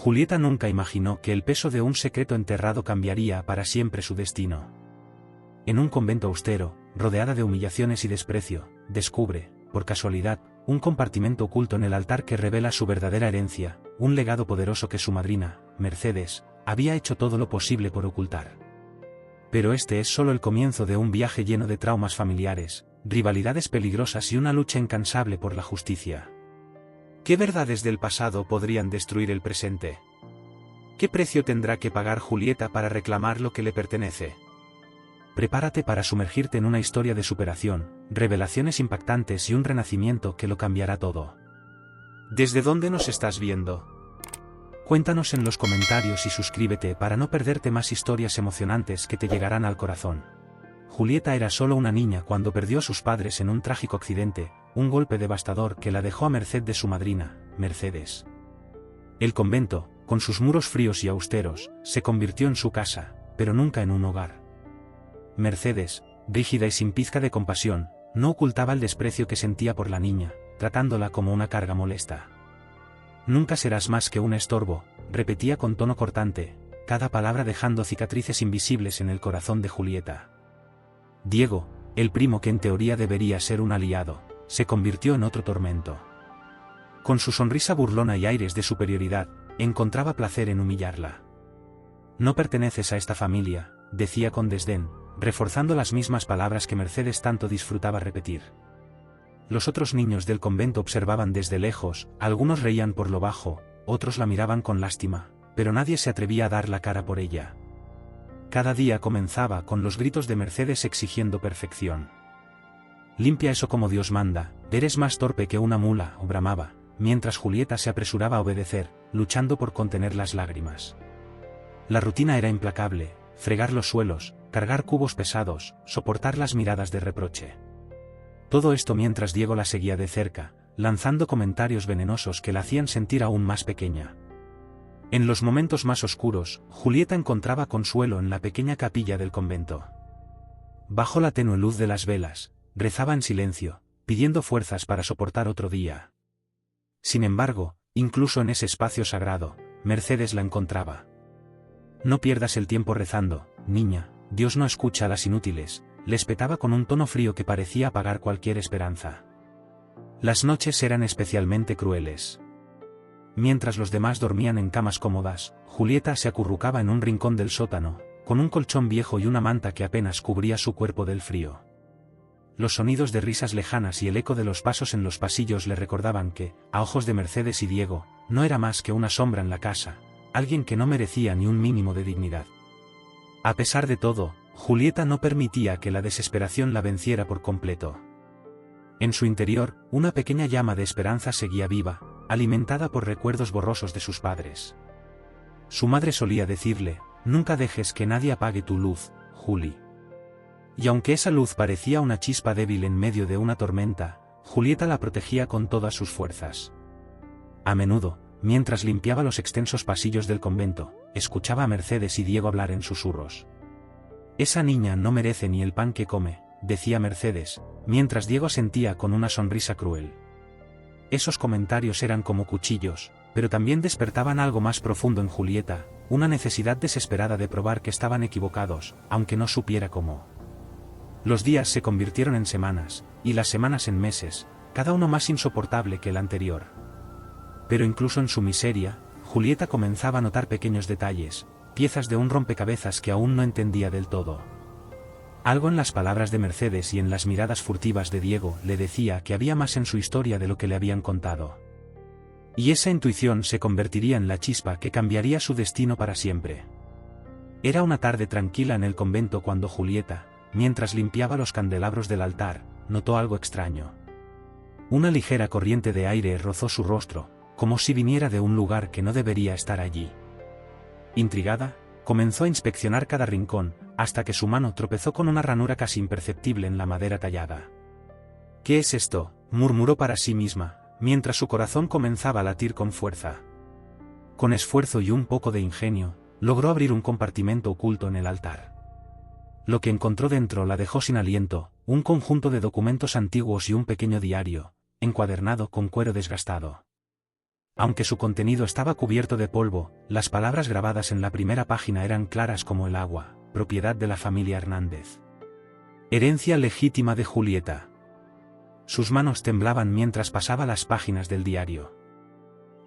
Julieta nunca imaginó que el peso de un secreto enterrado cambiaría para siempre su destino. En un convento austero, rodeada de humillaciones y desprecio, descubre, por casualidad, un compartimento oculto en el altar que revela su verdadera herencia, un legado poderoso que su madrina, Mercedes, había hecho todo lo posible por ocultar. Pero este es solo el comienzo de un viaje lleno de traumas familiares, rivalidades peligrosas y una lucha incansable por la justicia. ¿Qué verdades del pasado podrían destruir el presente? ¿Qué precio tendrá que pagar Julieta para reclamar lo que le pertenece? Prepárate para sumergirte en una historia de superación, revelaciones impactantes y un renacimiento que lo cambiará todo. ¿Desde dónde nos estás viendo? Cuéntanos en los comentarios y suscríbete para no perderte más historias emocionantes que te llegarán al corazón. Julieta era solo una niña cuando perdió a sus padres en un trágico accidente, un golpe devastador que la dejó a merced de su madrina, Mercedes. El convento, con sus muros fríos y austeros, se convirtió en su casa, pero nunca en un hogar. Mercedes, rígida y sin pizca de compasión, no ocultaba el desprecio que sentía por la niña, tratándola como una carga molesta. «Nunca serás más que un estorbo», repetía con tono cortante, cada palabra dejando cicatrices invisibles en el corazón de Julieta. Diego, el primo que en teoría debería ser un aliado, se convirtió en otro tormento. Con su sonrisa burlona y aires de superioridad, encontraba placer en humillarla. «No perteneces a esta familia», decía con desdén, reforzando las mismas palabras que Mercedes tanto disfrutaba repetir. Los otros niños del convento observaban desde lejos, algunos reían por lo bajo, otros la miraban con lástima, pero nadie se atrevía a dar la cara por ella. Cada día comenzaba con los gritos de Mercedes exigiendo perfección. «Limpia eso como Dios manda, eres más torpe que una mula», bramaba, mientras Julieta se apresuraba a obedecer, luchando por contener las lágrimas. La rutina era implacable: fregar los suelos, cargar cubos pesados, soportar las miradas de reproche. Todo esto mientras Diego la seguía de cerca, lanzando comentarios venenosos que la hacían sentir aún más pequeña. En los momentos más oscuros, Julieta encontraba consuelo en la pequeña capilla del convento. Bajo la tenue luz de las velas, rezaba en silencio, pidiendo fuerzas para soportar otro día. Sin embargo, incluso en ese espacio sagrado, Mercedes la encontraba. «No pierdas el tiempo rezando, niña, Dios no escucha a las inútiles», le espetaba con un tono frío que parecía apagar cualquier esperanza. Las noches eran especialmente crueles. Mientras los demás dormían en camas cómodas, Julieta se acurrucaba en un rincón del sótano, con un colchón viejo y una manta que apenas cubría su cuerpo del frío. Los sonidos de risas lejanas y el eco de los pasos en los pasillos le recordaban que, a ojos de Mercedes y Diego, no era más que una sombra en la casa, alguien que no merecía ni un mínimo de dignidad. A pesar de todo, Julieta no permitía que la desesperación la venciera por completo. En su interior, una pequeña llama de esperanza seguía viva, alimentada por recuerdos borrosos de sus padres. Su madre solía decirle: «Nunca dejes que nadie apague tu luz, Juli». Y aunque esa luz parecía una chispa débil en medio de una tormenta, Julieta la protegía con todas sus fuerzas. A menudo, mientras limpiaba los extensos pasillos del convento, escuchaba a Mercedes y Diego hablar en susurros. «Esa niña no merece ni el pan que come», decía Mercedes, mientras Diego asentía con una sonrisa cruel. Esos comentarios eran como cuchillos, pero también despertaban algo más profundo en Julieta, una necesidad desesperada de probar que estaban equivocados, aunque no supiera cómo. Los días se convirtieron en semanas, y las semanas en meses, cada uno más insoportable que el anterior. Pero incluso en su miseria, Julieta comenzaba a notar pequeños detalles, piezas de un rompecabezas que aún no entendía del todo. Algo en las palabras de Mercedes y en las miradas furtivas de Diego le decía que había más en su historia de lo que le habían contado. Y esa intuición se convertiría en la chispa que cambiaría su destino para siempre. Era una tarde tranquila en el convento cuando Julieta, mientras limpiaba los candelabros del altar, notó algo extraño. Una ligera corriente de aire rozó su rostro, como si viniera de un lugar que no debería estar allí. Intrigada, comenzó a inspeccionar cada rincón, hasta que su mano tropezó con una ranura casi imperceptible en la madera tallada. «¿Qué es esto?», murmuró para sí misma, mientras su corazón comenzaba a latir con fuerza. Con esfuerzo y un poco de ingenio, logró abrir un compartimento oculto en el altar. Lo que encontró dentro la dejó sin aliento: un conjunto de documentos antiguos y un pequeño diario, encuadernado con cuero desgastado. Aunque su contenido estaba cubierto de polvo, las palabras grabadas en la primera página eran claras como el agua, propiedad de la familia Hernández. Herencia legítima de Julieta. Sus manos temblaban mientras pasaba las páginas del diario.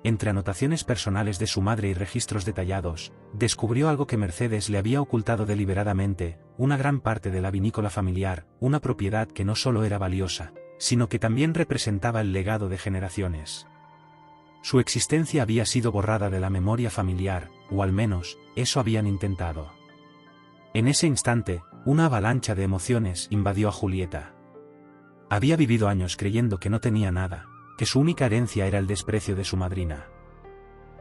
Entre anotaciones personales de su madre y registros detallados, descubrió algo que Mercedes le había ocultado deliberadamente: una gran parte de la vinícola familiar, una propiedad que no solo era valiosa, sino que también representaba el legado de generaciones. Su existencia había sido borrada de la memoria familiar, o al menos, eso habían intentado. En ese instante, una avalancha de emociones invadió a Julieta. Había vivido años creyendo que no tenía nada, que su única herencia era el desprecio de su madrina.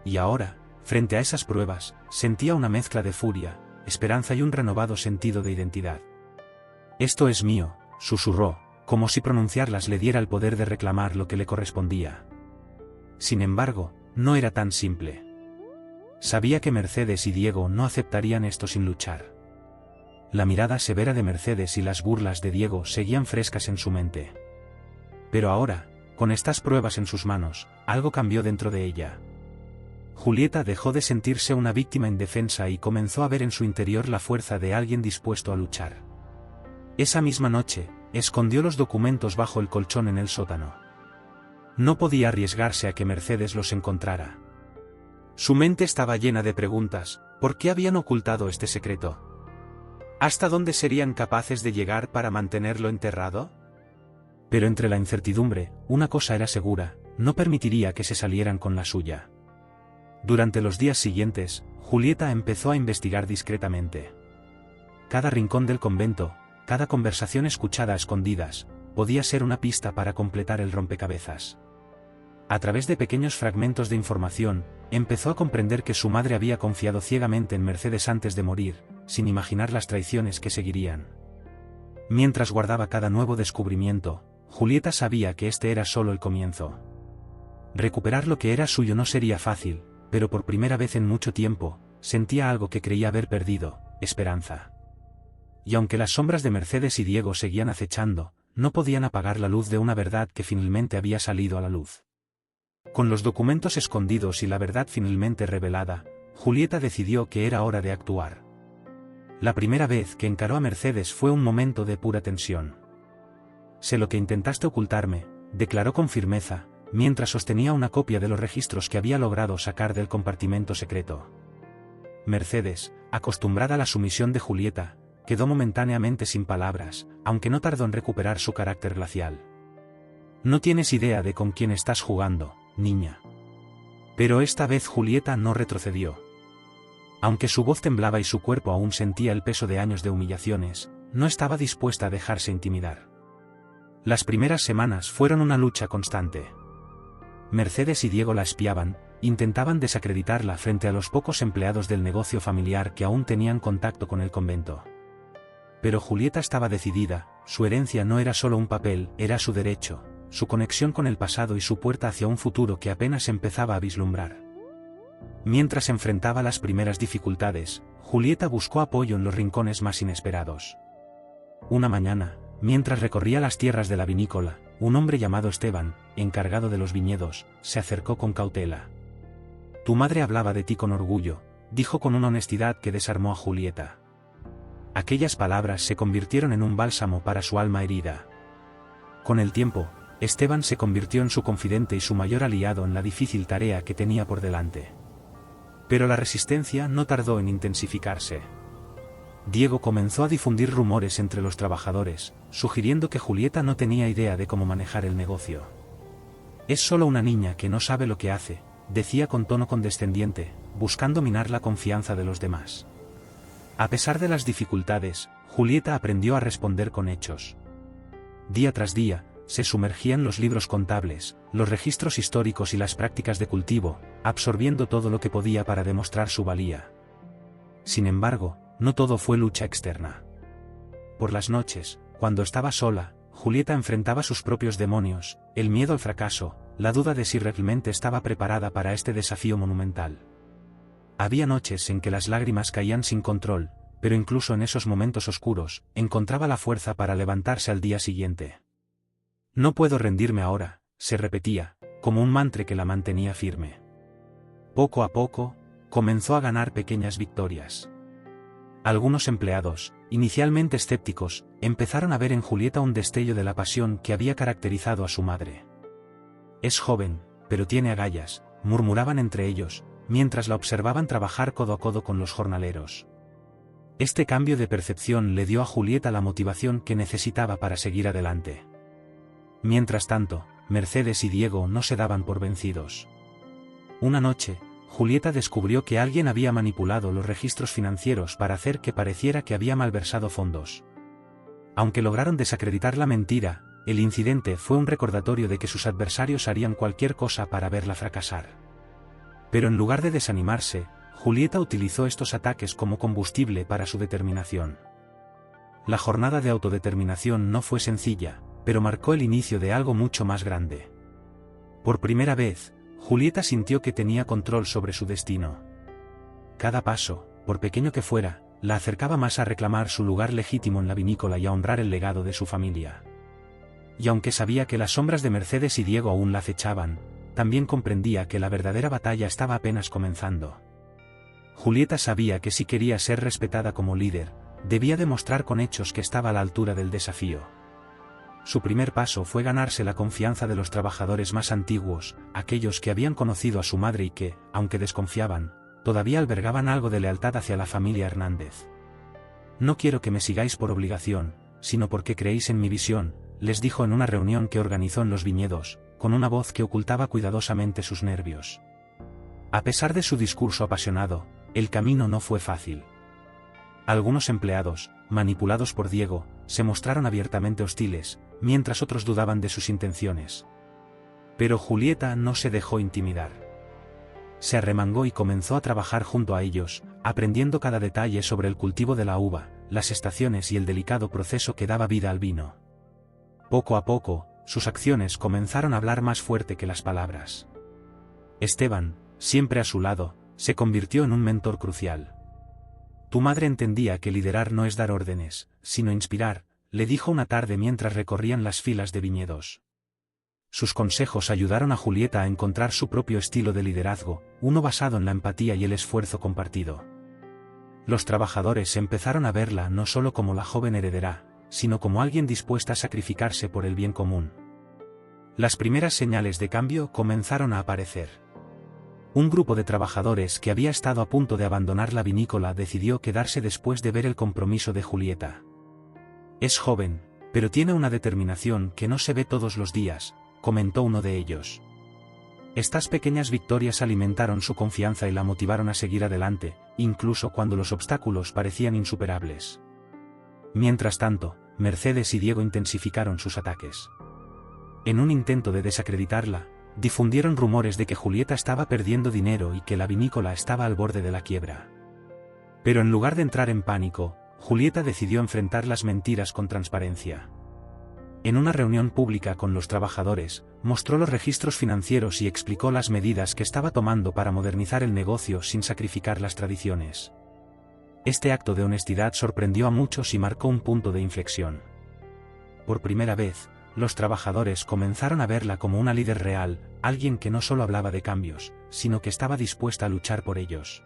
Y ahora, frente a esas pruebas, sentía una mezcla de furia, esperanza y un renovado sentido de identidad. «Esto es mío», susurró, como si pronunciarlas le diera el poder de reclamar lo que le correspondía. Sin embargo, no era tan simple. Sabía que Mercedes y Diego no aceptarían esto sin luchar. La mirada severa de Mercedes y las burlas de Diego seguían frescas en su mente. Pero ahora, con estas pruebas en sus manos, algo cambió dentro de ella. Julieta dejó de sentirse una víctima indefensa y comenzó a ver en su interior la fuerza de alguien dispuesto a luchar. Esa misma noche, escondió los documentos bajo el colchón en el sótano. No podía arriesgarse a que Mercedes los encontrara. Su mente estaba llena de preguntas: ¿por qué habían ocultado este secreto? ¿Hasta dónde serían capaces de llegar para mantenerlo enterrado? Pero entre la incertidumbre, una cosa era segura: no permitiría que se salieran con la suya. Durante los días siguientes, Julieta empezó a investigar discretamente. Cada rincón del convento, cada conversación escuchada a escondidas, podía ser una pista para completar el rompecabezas. A través de pequeños fragmentos de información, empezó a comprender que su madre había confiado ciegamente en Mercedes antes de morir, sin imaginar las traiciones que seguirían. Mientras guardaba cada nuevo descubrimiento, Julieta sabía que este era solo el comienzo. Recuperar lo que era suyo no sería fácil, pero por primera vez en mucho tiempo, sentía algo que creía haber perdido: esperanza. Y aunque las sombras de Mercedes y Diego seguían acechando, no podían apagar la luz de una verdad que finalmente había salido a la luz. Con los documentos escondidos y la verdad finalmente revelada, Julieta decidió que era hora de actuar. La primera vez que encaró a Mercedes fue un momento de pura tensión. «Sé lo que intentaste ocultarme», declaró con firmeza, mientras sostenía una copia de los registros que había logrado sacar del compartimento secreto. Mercedes, acostumbrada a la sumisión de Julieta, quedó momentáneamente sin palabras, aunque no tardó en recuperar su carácter glacial. «No tienes idea de con quién estás jugando, niña». Pero esta vez Julieta no retrocedió. Aunque su voz temblaba y su cuerpo aún sentía el peso de años de humillaciones, no estaba dispuesta a dejarse intimidar. Las primeras semanas fueron una lucha constante. Mercedes y Diego la espiaban, intentaban desacreditarla frente a los pocos empleados del negocio familiar que aún tenían contacto con el convento. Pero Julieta estaba decidida: su herencia no era solo un papel, era su derecho, su conexión con el pasado y su puerta hacia un futuro que apenas empezaba a vislumbrar. Mientras enfrentaba las primeras dificultades, Julieta buscó apoyo en los rincones más inesperados. Una mañana, mientras recorría las tierras de la vinícola, un hombre llamado Esteban, encargado de los viñedos, se acercó con cautela. «Tu madre hablaba de ti con orgullo», dijo con una honestidad que desarmó a Julieta. Aquellas palabras se convirtieron en un bálsamo para su alma herida. Con el tiempo, Esteban se convirtió en su confidente y su mayor aliado en la difícil tarea que tenía por delante. Pero la resistencia no tardó en intensificarse. Diego comenzó a difundir rumores entre los trabajadores, sugiriendo que Julieta no tenía idea de cómo manejar el negocio. «Es solo una niña que no sabe lo que hace», decía con tono condescendiente, buscando minar la confianza de los demás. A pesar de las dificultades, Julieta aprendió a responder con hechos. Día tras día, se sumergía en los libros contables, los registros históricos y las prácticas de cultivo, absorbiendo todo lo que podía para demostrar su valía. Sin embargo, no todo fue lucha externa. Por las noches, cuando estaba sola, Julieta enfrentaba sus propios demonios: el miedo al fracaso, la duda de si realmente estaba preparada para este desafío monumental. Había noches en que las lágrimas caían sin control, pero incluso en esos momentos oscuros, encontraba la fuerza para levantarse al día siguiente. «No puedo rendirme ahora», se repetía, como un mantra que la mantenía firme. Poco a poco, comenzó a ganar pequeñas victorias. Algunos empleados, inicialmente escépticos, empezaron a ver en Julieta un destello de la pasión que había caracterizado a su madre. Es joven, pero tiene agallas, murmuraban entre ellos, mientras la observaban trabajar codo a codo con los jornaleros. Este cambio de percepción le dio a Julieta la motivación que necesitaba para seguir adelante. Mientras tanto, Mercedes y Diego no se daban por vencidos. Una noche, Julieta descubrió que alguien había manipulado los registros financieros para hacer que pareciera que había malversado fondos. Aunque lograron desacreditar la mentira, el incidente fue un recordatorio de que sus adversarios harían cualquier cosa para verla fracasar. Pero en lugar de desanimarse, Julieta utilizó estos ataques como combustible para su determinación. La jornada de autodeterminación no fue sencilla, pero marcó el inicio de algo mucho más grande. Por primera vez, Julieta sintió que tenía control sobre su destino. Cada paso, por pequeño que fuera, la acercaba más a reclamar su lugar legítimo en la vinícola y a honrar el legado de su familia. Y aunque sabía que las sombras de Mercedes y Diego aún la acechaban, también comprendía que la verdadera batalla estaba apenas comenzando. Julieta sabía que si quería ser respetada como líder, debía demostrar con hechos que estaba a la altura del desafío. Su primer paso fue ganarse la confianza de los trabajadores más antiguos, aquellos que habían conocido a su madre y que, aunque desconfiaban, todavía albergaban algo de lealtad hacia la familia Hernández. «No quiero que me sigáis por obligación, sino porque creéis en mi visión», les dijo en una reunión que organizó en Los Viñedos, con una voz que ocultaba cuidadosamente sus nervios. A pesar de su discurso apasionado, el camino no fue fácil. Algunos empleados, manipulados por Diego, se mostraron abiertamente hostiles, mientras otros dudaban de sus intenciones. Pero Julieta no se dejó intimidar. Se arremangó y comenzó a trabajar junto a ellos, aprendiendo cada detalle sobre el cultivo de la uva, las estaciones y el delicado proceso que daba vida al vino. Poco a poco, sus acciones comenzaron a hablar más fuerte que las palabras. Esteban, siempre a su lado, se convirtió en un mentor crucial. «Tu madre entendía que liderar no es dar órdenes, sino inspirar», le dijo una tarde mientras recorrían las filas de viñedos. Sus consejos ayudaron a Julieta a encontrar su propio estilo de liderazgo, uno basado en la empatía y el esfuerzo compartido. Los trabajadores empezaron a verla no solo como la joven heredera, sino como alguien dispuesta a sacrificarse por el bien común. Las primeras señales de cambio comenzaron a aparecer. Un grupo de trabajadores que había estado a punto de abandonar la vinícola decidió quedarse después de ver el compromiso de Julieta. «Es joven, pero tiene una determinación que no se ve todos los días», comentó uno de ellos. Estas pequeñas victorias alimentaron su confianza y la motivaron a seguir adelante, incluso cuando los obstáculos parecían insuperables. Mientras tanto, Mercedes y Diego intensificaron sus ataques. En un intento de desacreditarla, difundieron rumores de que Julieta estaba perdiendo dinero y que la vinícola estaba al borde de la quiebra. Pero en lugar de entrar en pánico, Julieta decidió enfrentar las mentiras con transparencia. En una reunión pública con los trabajadores, mostró los registros financieros y explicó las medidas que estaba tomando para modernizar el negocio sin sacrificar las tradiciones. Este acto de honestidad sorprendió a muchos y marcó un punto de inflexión. Por primera vez, los trabajadores comenzaron a verla como una líder real, alguien que no solo hablaba de cambios, sino que estaba dispuesta a luchar por ellos.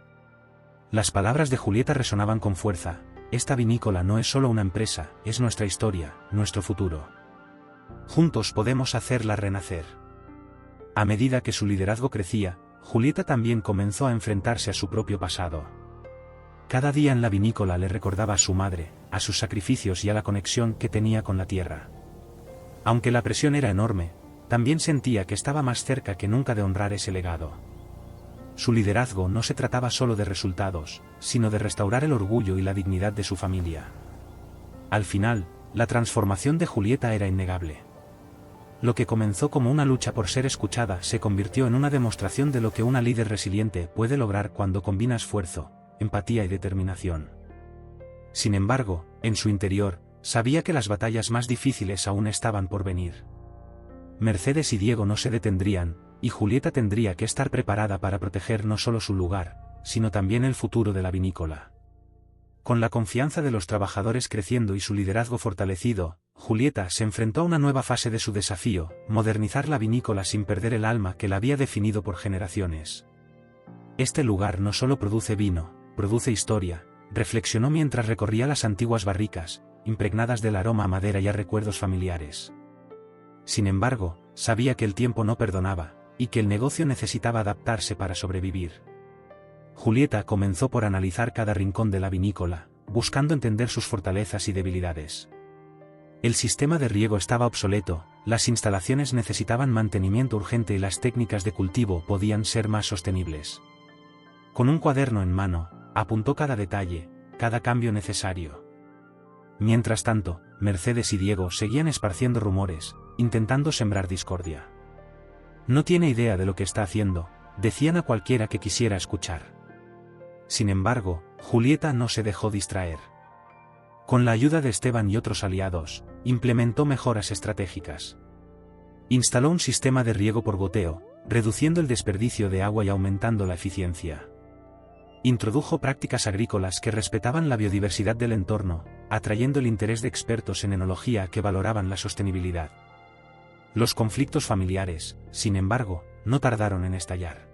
Las palabras de Julieta resonaban con fuerza: «Esta vinícola no es solo una empresa, es nuestra historia, nuestro futuro. Juntos podemos hacerla renacer». A medida que su liderazgo crecía, Julieta también comenzó a enfrentarse a su propio pasado. Cada día en la vinícola le recordaba a su madre, a sus sacrificios y a la conexión que tenía con la tierra. Aunque la presión era enorme, también sentía que estaba más cerca que nunca de honrar ese legado. Su liderazgo no se trataba solo de resultados, sino de restaurar el orgullo y la dignidad de su familia. Al final, la transformación de Julieta era innegable. Lo que comenzó como una lucha por ser escuchada se convirtió en una demostración de lo que una líder resiliente puede lograr cuando combina esfuerzo, empatía y determinación. Sin embargo, en su interior, sabía que las batallas más difíciles aún estaban por venir. Mercedes y Diego no se detendrían, y Julieta tendría que estar preparada para proteger no solo su lugar, sino también el futuro de la vinícola. Con la confianza de los trabajadores creciendo y su liderazgo fortalecido, Julieta se enfrentó a una nueva fase de su desafío, modernizar la vinícola sin perder el alma que la había definido por generaciones. Este lugar no solo produce vino, produce historia, reflexionó mientras recorría las antiguas barricas, impregnadas del aroma a madera y a recuerdos familiares. Sin embargo, sabía que el tiempo no perdonaba, y que el negocio necesitaba adaptarse para sobrevivir. Julieta comenzó por analizar cada rincón de la vinícola, buscando entender sus fortalezas y debilidades. El sistema de riego estaba obsoleto, las instalaciones necesitaban mantenimiento urgente y las técnicas de cultivo podían ser más sostenibles. Con un cuaderno en mano, apuntó cada detalle, cada cambio necesario. Mientras tanto, Mercedes y Diego seguían esparciendo rumores, intentando sembrar discordia. No tiene idea de lo que está haciendo, decían a cualquiera que quisiera escuchar. Sin embargo, Julieta no se dejó distraer. Con la ayuda de Esteban y otros aliados, implementó mejoras estratégicas. Instaló un sistema de riego por goteo, reduciendo el desperdicio de agua y aumentando la eficiencia. Introdujo prácticas agrícolas que respetaban la biodiversidad del entorno, atrayendo el interés de expertos en enología que valoraban la sostenibilidad. Los conflictos familiares, sin embargo, no tardaron en estallar.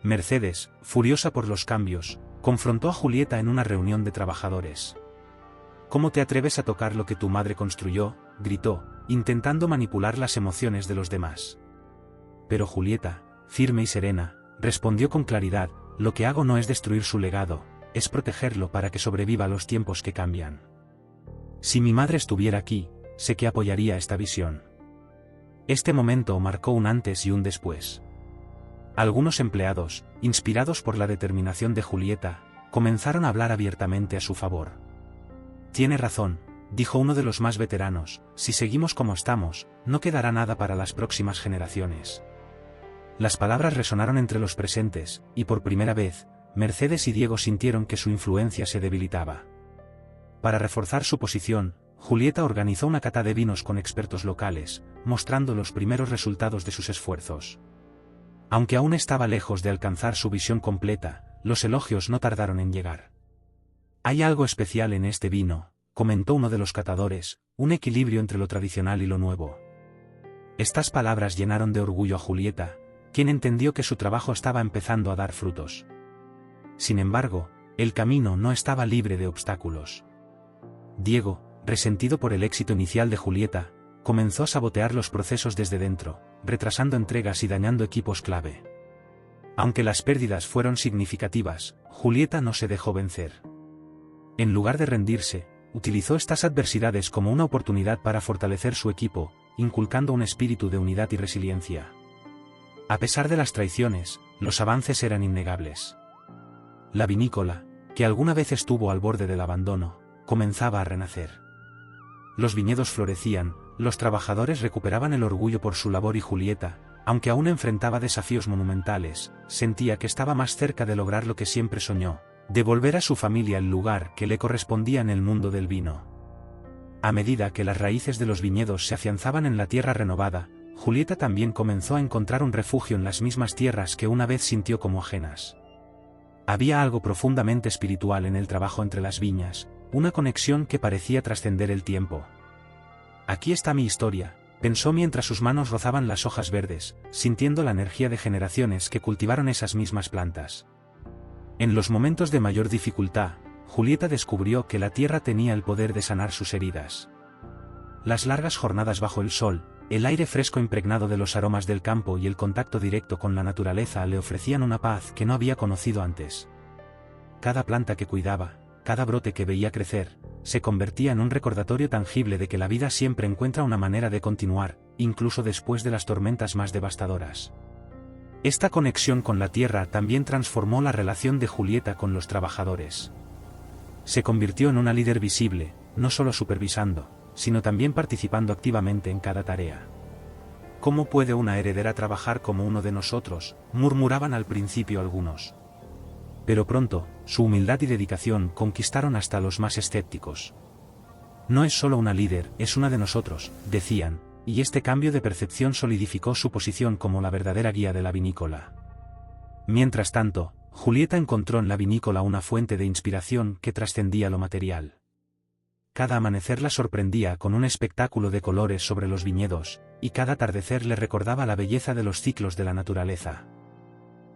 Mercedes, furiosa por los cambios, confrontó a Julieta en una reunión de trabajadores. «¿Cómo te atreves a tocar lo que tu madre construyó?», gritó, intentando manipular las emociones de los demás. Pero Julieta, firme y serena, respondió con claridad: «Lo que hago no es destruir su legado, es protegerlo para que sobreviva a los tiempos que cambian. Si mi madre estuviera aquí, sé que apoyaría esta visión». Este momento marcó un antes y un después. Algunos empleados, inspirados por la determinación de Julieta, comenzaron a hablar abiertamente a su favor. «Tiene razón», dijo uno de los más veteranos, «si seguimos como estamos, no quedará nada para las próximas generaciones». Las palabras resonaron entre los presentes, y por primera vez, Mercedes y Diego sintieron que su influencia se debilitaba. Para reforzar su posición, Julieta organizó una cata de vinos con expertos locales, mostrando los primeros resultados de sus esfuerzos. Aunque aún estaba lejos de alcanzar su visión completa, los elogios no tardaron en llegar. «Hay algo especial en este vino», comentó uno de los catadores, «un equilibrio entre lo tradicional y lo nuevo». Estas palabras llenaron de orgullo a Julieta, quien entendió que su trabajo estaba empezando a dar frutos. Sin embargo, el camino no estaba libre de obstáculos. Diego, resentido por el éxito inicial de Julieta, comenzó a sabotear los procesos desde dentro, retrasando entregas y dañando equipos clave. Aunque las pérdidas fueron significativas, Julieta no se dejó vencer. En lugar de rendirse, utilizó estas adversidades como una oportunidad para fortalecer su equipo, inculcando un espíritu de unidad y resiliencia. A pesar de las traiciones, los avances eran innegables. La vinícola, que alguna vez estuvo al borde del abandono, comenzaba a renacer. Los viñedos florecían, los trabajadores recuperaban el orgullo por su labor y Julieta, aunque aún enfrentaba desafíos monumentales, sentía que estaba más cerca de lograr lo que siempre soñó: devolver a su familia el lugar que le correspondía en el mundo del vino. A medida que las raíces de los viñedos se afianzaban en la tierra renovada, Julieta también comenzó a encontrar un refugio en las mismas tierras que una vez sintió como ajenas. Había algo profundamente espiritual en el trabajo entre las viñas, una conexión que parecía trascender el tiempo. «Aquí está mi historia», pensó mientras sus manos rozaban las hojas verdes, sintiendo la energía de generaciones que cultivaron esas mismas plantas. En los momentos de mayor dificultad, Julieta descubrió que la tierra tenía el poder de sanar sus heridas. Las largas jornadas bajo el sol, el aire fresco impregnado de los aromas del campo y el contacto directo con la naturaleza le ofrecían una paz que no había conocido antes. Cada planta que cuidaba, cada brote que veía crecer, se convertía en un recordatorio tangible de que la vida siempre encuentra una manera de continuar, incluso después de las tormentas más devastadoras. Esta conexión con la tierra también transformó la relación de Julieta con los trabajadores. Se convirtió en una líder visible, no solo supervisando, sino también participando activamente en cada tarea. «¿Cómo puede una heredera trabajar como uno de nosotros?», murmuraban al principio algunos. Pero pronto, su humildad y dedicación conquistaron hasta los más escépticos. «No es solo una líder, es una de nosotros», decían, y este cambio de percepción solidificó su posición como la verdadera guía de la vinícola. Mientras tanto, Julieta encontró en la vinícola una fuente de inspiración que trascendía lo material. cada amanecer la sorprendía con un espectáculo de colores sobre los viñedos, y cada atardecer le recordaba la belleza de los ciclos de la naturaleza.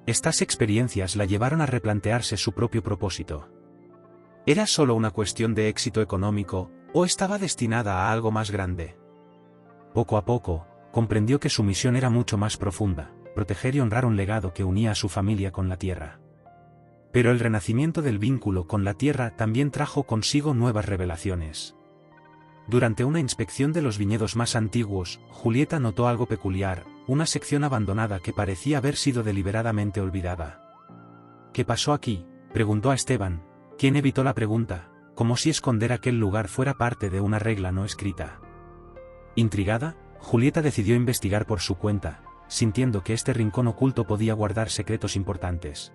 Estas experiencias la llevaron a replantearse su propio propósito. ¿Era solo una cuestión de éxito económico, o estaba destinada a algo más grande? Poco a poco, comprendió que su misión era mucho más profunda, proteger y honrar un legado que unía a su familia con la tierra. Pero el renacimiento del vínculo con la tierra también trajo consigo nuevas revelaciones. Durante una inspección de los viñedos más antiguos, Julieta notó algo peculiar, una sección abandonada que parecía haber sido deliberadamente olvidada. ¿Qué pasó aquí?, preguntó a Esteban, quien evitó la pregunta, como si esconder aquel lugar fuera parte de una regla no escrita. Intrigada, Julieta decidió investigar por su cuenta, sintiendo que este rincón oculto podía guardar secretos importantes.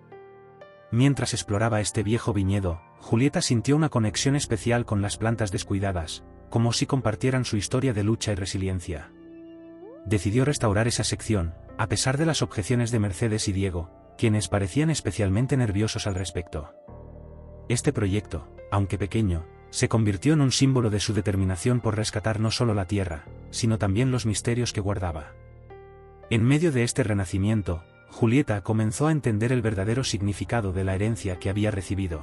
Mientras exploraba este viejo viñedo, Julieta sintió una conexión especial con las plantas descuidadas, como si compartieran su historia de lucha y resiliencia. Decidió restaurar esa sección, a pesar de las objeciones de Mercedes y Diego, quienes parecían especialmente nerviosos al respecto. Este proyecto, aunque pequeño, se convirtió en un símbolo de su determinación por rescatar no solo la tierra, sino también los misterios que guardaba. En medio de este renacimiento, Julieta comenzó a entender el verdadero significado de la herencia que había recibido.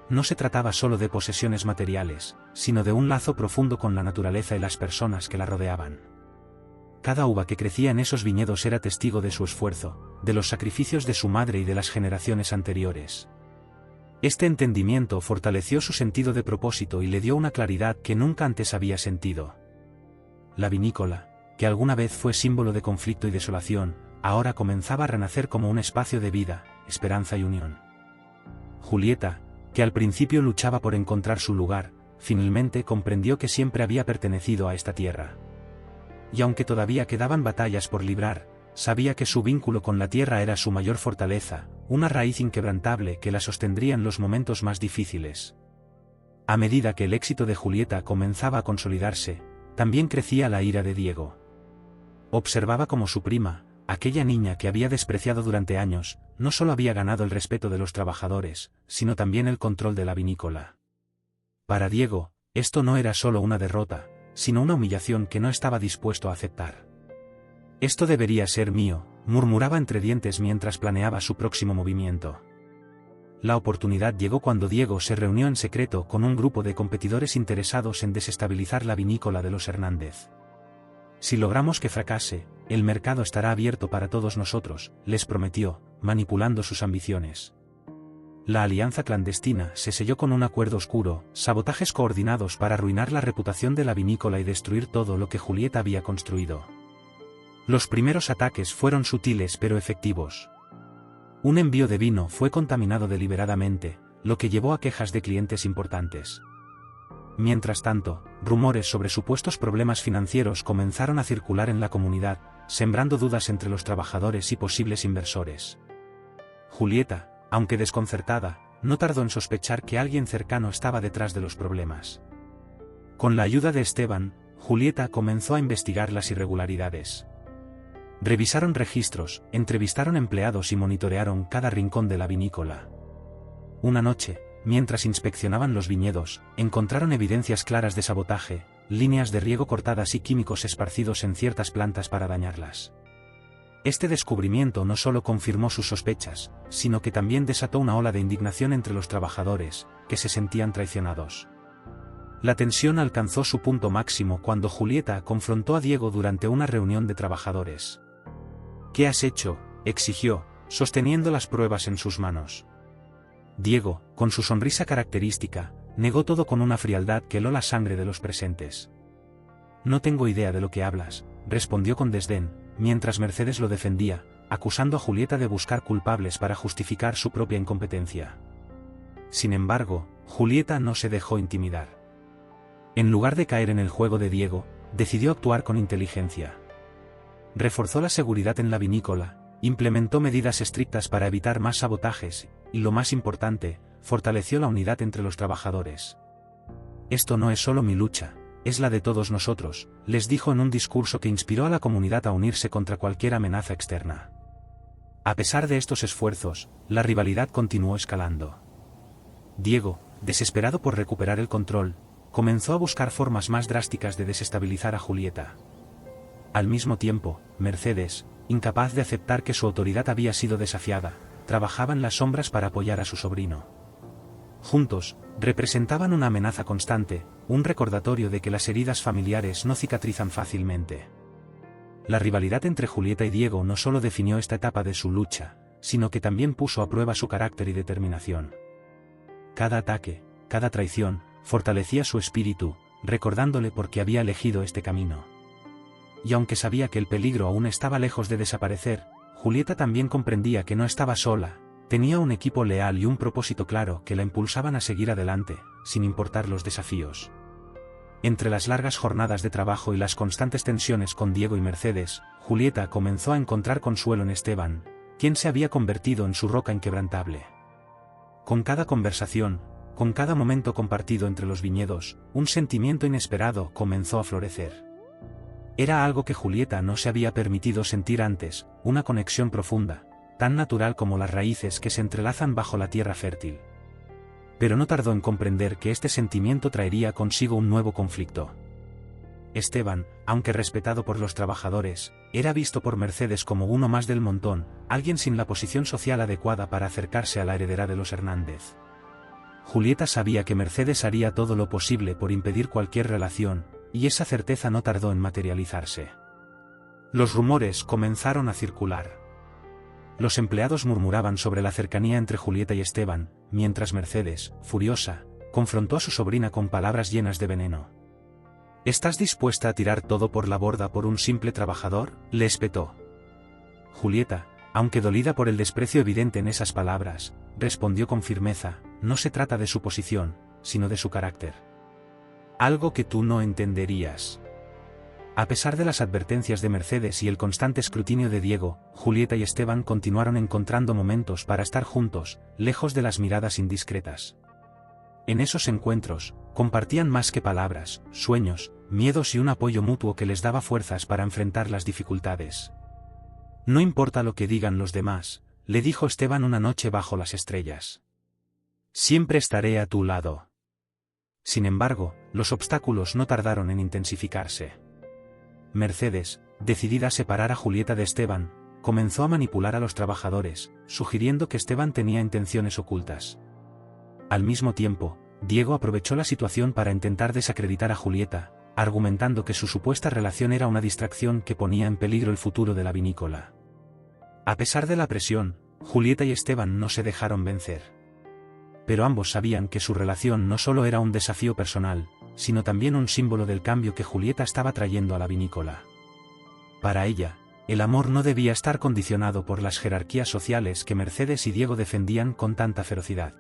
No se trataba solo de posesiones materiales, sino de un lazo profundo con la naturaleza y las personas que la rodeaban. Cada uva que crecía en esos viñedos era testigo de su esfuerzo, de los sacrificios de su madre y de las generaciones anteriores. Este entendimiento fortaleció su sentido de propósito y le dio una claridad que nunca antes había sentido. La vinícola, que alguna vez fue símbolo de conflicto y desolación, ahora comenzaba a renacer como un espacio de vida, esperanza y unión. Julieta, que al principio luchaba por encontrar su lugar, finalmente comprendió que siempre había pertenecido a esta tierra. Y aunque todavía quedaban batallas por librar, sabía que su vínculo con la tierra era su mayor fortaleza, una raíz inquebrantable que la sostendría en los momentos más difíciles. A medida que el éxito de Julieta comenzaba a consolidarse, también crecía la ira de Diego. Observaba cómo su prima, aquella niña que había despreciado durante años, no solo había ganado el respeto de los trabajadores, sino también el control de la vinícola. Para Diego, esto no era solo una derrota, sino una humillación que no estaba dispuesto a aceptar. «Esto debería ser mío», murmuraba entre dientes mientras planeaba su próximo movimiento. La oportunidad llegó cuando Diego se reunió en secreto con un grupo de competidores interesados en desestabilizar la vinícola de los Hernández. «Si logramos que fracase, el mercado estará abierto para todos nosotros», les prometió, manipulando sus ambiciones. La alianza clandestina se selló con un acuerdo oscuro, sabotajes coordinados para arruinar la reputación de la vinícola y destruir todo lo que Julieta había construido. Los primeros ataques fueron sutiles pero efectivos. Un envío de vino fue contaminado deliberadamente, lo que llevó a quejas de clientes importantes. Mientras tanto, rumores sobre supuestos problemas financieros comenzaron a circular en la comunidad, sembrando dudas entre los trabajadores y posibles inversores. Julieta, aunque desconcertada, no tardó en sospechar que alguien cercano estaba detrás de los problemas. Con la ayuda de Esteban, Julieta comenzó a investigar las irregularidades. Revisaron registros, entrevistaron empleados y monitorearon cada rincón de la vinícola. Una noche, mientras inspeccionaban los viñedos, encontraron evidencias claras de sabotaje, líneas de riego cortadas y químicos esparcidos en ciertas plantas para dañarlas. Este descubrimiento no solo confirmó sus sospechas, sino que también desató una ola de indignación entre los trabajadores, que se sentían traicionados. La tensión alcanzó su punto máximo cuando Julieta confrontó a Diego durante una reunión de trabajadores. «¿Qué has hecho?», exigió, sosteniendo las pruebas en sus manos. Diego, con su sonrisa característica, negó todo con una frialdad que heló la sangre de los presentes. «No tengo idea de lo que hablas», respondió con desdén, mientras Mercedes lo defendía, acusando a Julieta de buscar culpables para justificar su propia incompetencia. Sin embargo, Julieta no se dejó intimidar. En lugar de caer en el juego de Diego, decidió actuar con inteligencia. Reforzó la seguridad en la vinícola, implementó medidas estrictas para evitar más sabotajes, y lo más importante, fortaleció la unidad entre los trabajadores. «Esto no es solo mi lucha, es la de todos nosotros», les dijo en un discurso que inspiró a la comunidad a unirse contra cualquier amenaza externa. A pesar de estos esfuerzos, la rivalidad continuó escalando. Diego, desesperado por recuperar el control, comenzó a buscar formas más drásticas de desestabilizar a Julieta. Al mismo tiempo, Mercedes, incapaz de aceptar que su autoridad había sido desafiada, trabajaba en las sombras para apoyar a su sobrino. Juntos, representaban una amenaza constante, un recordatorio de que las heridas familiares no cicatrizan fácilmente. La rivalidad entre Julieta y Diego no solo definió esta etapa de su lucha, sino que también puso a prueba su carácter y determinación. Cada ataque, cada traición, fortalecía su espíritu, recordándole por qué había elegido este camino. Y aunque sabía que el peligro aún estaba lejos de desaparecer, Julieta también comprendía que no estaba sola, tenía un equipo leal y un propósito claro que la impulsaban a seguir adelante, sin importar los desafíos. Entre las largas jornadas de trabajo y las constantes tensiones con Diego y Mercedes, Julieta comenzó a encontrar consuelo en Esteban, quien se había convertido en su roca inquebrantable. Con cada conversación, con cada momento compartido entre los viñedos, un sentimiento inesperado comenzó a florecer. Era algo que Julieta no se había permitido sentir antes, una conexión profunda, tan natural como las raíces que se entrelazan bajo la tierra fértil. Pero no tardó en comprender que este sentimiento traería consigo un nuevo conflicto. Esteban, aunque respetado por los trabajadores, era visto por Mercedes como uno más del montón, alguien sin la posición social adecuada para acercarse a la heredera de los Hernández. Julieta sabía que Mercedes haría todo lo posible por impedir cualquier relación, y esa certeza no tardó en materializarse. Los rumores comenzaron a circular. Los empleados murmuraban sobre la cercanía entre Julieta y Esteban, mientras Mercedes, furiosa, confrontó a su sobrina con palabras llenas de veneno. ¿Estás dispuesta a tirar todo por la borda por un simple trabajador?, le espetó. Julieta, aunque dolida por el desprecio evidente en esas palabras, respondió con firmeza: no se trata de su posición, sino de su carácter. Algo que tú no entenderías. A pesar de las advertencias de Mercedes y el constante escrutinio de Diego, Julieta y Esteban continuaron encontrando momentos para estar juntos, lejos de las miradas indiscretas. En esos encuentros, compartían más que palabras, sueños, miedos y un apoyo mutuo que les daba fuerzas para enfrentar las dificultades. No importa lo que digan los demás, le dijo Esteban una noche bajo las estrellas. Siempre estaré a tu lado. Sin embargo, los obstáculos no tardaron en intensificarse. Mercedes, decidida a separar a Julieta de Esteban, comenzó a manipular a los trabajadores, sugiriendo que Esteban tenía intenciones ocultas. Al mismo tiempo, Diego aprovechó la situación para intentar desacreditar a Julieta, argumentando que su supuesta relación era una distracción que ponía en peligro el futuro de la vinícola. A pesar de la presión, Julieta y Esteban no se dejaron vencer. Pero ambos sabían que su relación no solo era un desafío personal, sino también un símbolo del cambio que Julieta estaba trayendo a la vinícola. Para ella, el amor no debía estar condicionado por las jerarquías sociales que Mercedes y Diego defendían con tanta ferocidad.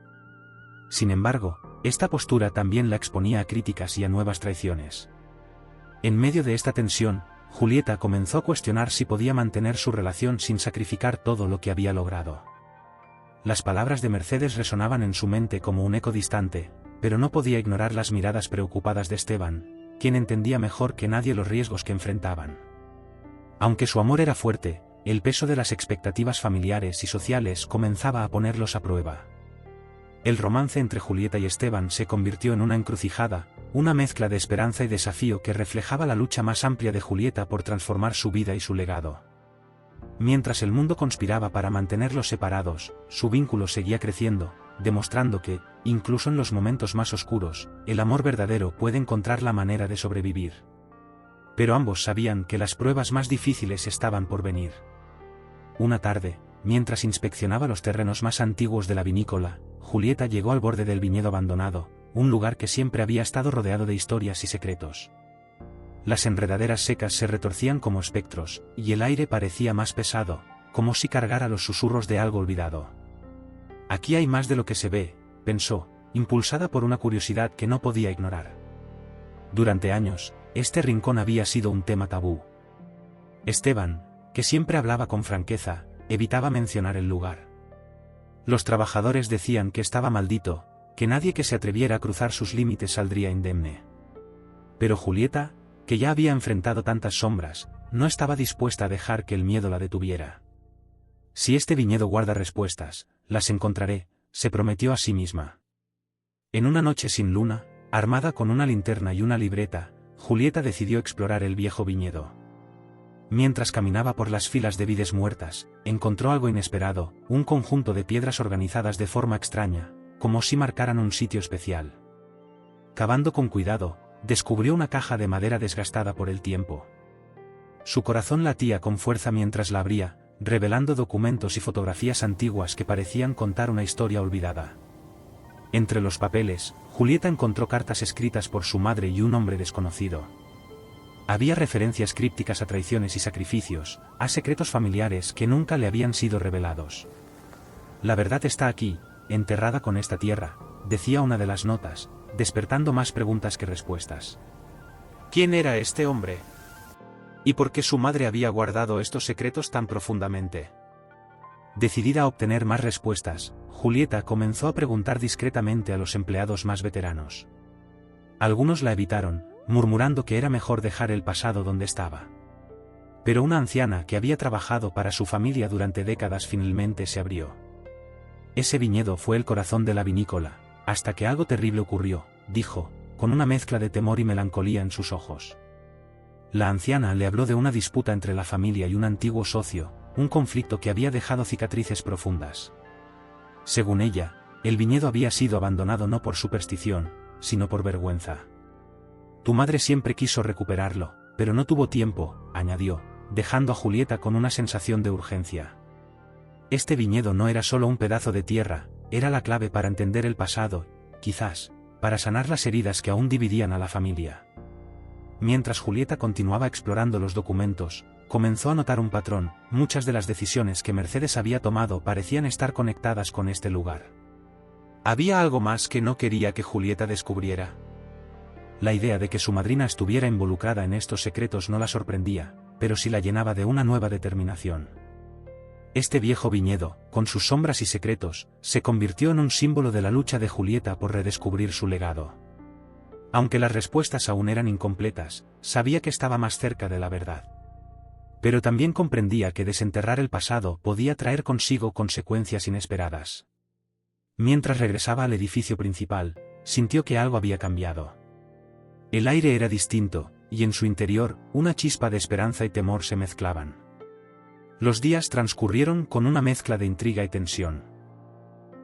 Sin embargo, esta postura también la exponía a críticas y a nuevas traiciones. En medio de esta tensión, Julieta comenzó a cuestionar si podía mantener su relación sin sacrificar todo lo que había logrado. Las palabras de Mercedes resonaban en su mente como un eco distante, pero no podía ignorar las miradas preocupadas de Esteban, quien entendía mejor que nadie los riesgos que enfrentaban. Aunque su amor era fuerte, el peso de las expectativas familiares y sociales comenzaba a ponerlos a prueba. El romance entre Julieta y Esteban se convirtió en una encrucijada, una mezcla de esperanza y desafío que reflejaba la lucha más amplia de Julieta por transformar su vida y su legado. Mientras el mundo conspiraba para mantenerlos separados, su vínculo seguía creciendo, demostrando que, incluso en los momentos más oscuros, el amor verdadero puede encontrar la manera de sobrevivir. Pero ambos sabían que las pruebas más difíciles estaban por venir. Una tarde, mientras inspeccionaba los terrenos más antiguos de la vinícola, Julieta llegó al borde del viñedo abandonado, un lugar que siempre había estado rodeado de historias y secretos. Las enredaderas secas se retorcían como espectros, y el aire parecía más pesado, como si cargara los susurros de algo olvidado. Aquí hay más de lo que se ve, pensó, impulsada por una curiosidad que no podía ignorar. Durante años, este rincón había sido un tema tabú. Esteban, que siempre hablaba con franqueza, evitaba mencionar el lugar. Los trabajadores decían que estaba maldito, que nadie que se atreviera a cruzar sus límites saldría indemne. Pero Julieta, que ya había enfrentado tantas sombras, no estaba dispuesta a dejar que el miedo la detuviera. Si este viñedo guarda respuestas, las encontraré, se prometió a sí misma. En una noche sin luna, Armada con una linterna y una libreta, Julieta decidió explorar el viejo viñedo. Mientras caminaba por las filas de vides muertas, encontró algo inesperado, un conjunto de piedras organizadas de forma extraña, como si marcaran un sitio especial. Cavando con cuidado, descubrió una caja de madera desgastada por el tiempo. Su corazón latía con fuerza mientras la abría, revelando documentos y fotografías antiguas que parecían contar una historia olvidada. Entre los papeles, Julieta encontró cartas escritas por su madre y un hombre desconocido. Había referencias crípticas a traiciones y sacrificios, a secretos familiares que nunca le habían sido revelados. La verdad está aquí, enterrada con esta tierra, decía una de las notas, despertando más preguntas que respuestas. ¿Quién era este hombre? ¿Y por qué su madre había guardado estos secretos tan profundamente? Decidida a obtener más respuestas, Julieta comenzó a preguntar discretamente a los empleados más veteranos. Algunos la evitaron, murmurando que era mejor dejar el pasado donde estaba. Pero una anciana que había trabajado para su familia durante décadas finalmente se abrió. Ese viñedo fue el corazón de la vinícola, hasta que algo terrible ocurrió, dijo, con una mezcla de temor y melancolía en sus ojos. La anciana le habló de una disputa entre la familia y un antiguo socio, un conflicto que había dejado cicatrices profundas. Según ella, el viñedo había sido abandonado no por superstición, sino por vergüenza. Tu madre siempre quiso recuperarlo, pero no tuvo tiempo, añadió, dejando a Julieta con una sensación de urgencia. Este viñedo no era solo un pedazo de tierra, era la clave para entender el pasado, quizás, para sanar las heridas que aún dividían a la familia. Mientras Julieta continuaba explorando los documentos, comenzó a notar un patrón, muchas de las decisiones que Mercedes había tomado parecían estar conectadas con este lugar. ¿Había algo más que no quería que Julieta descubriera? La idea de que su madrina estuviera involucrada en estos secretos no la sorprendía, pero sí la llenaba de una nueva determinación. Este viejo viñedo, con sus sombras y secretos, se convirtió en un símbolo de la lucha de Julieta por redescubrir su legado. Aunque las respuestas aún eran incompletas, sabía que estaba más cerca de la verdad. Pero también comprendía que desenterrar el pasado podía traer consigo consecuencias inesperadas. Mientras regresaba al edificio principal, sintió que algo había cambiado. El aire era distinto, y en su interior, una chispa de esperanza y temor se mezclaban. Los días transcurrieron con una mezcla de intriga y tensión.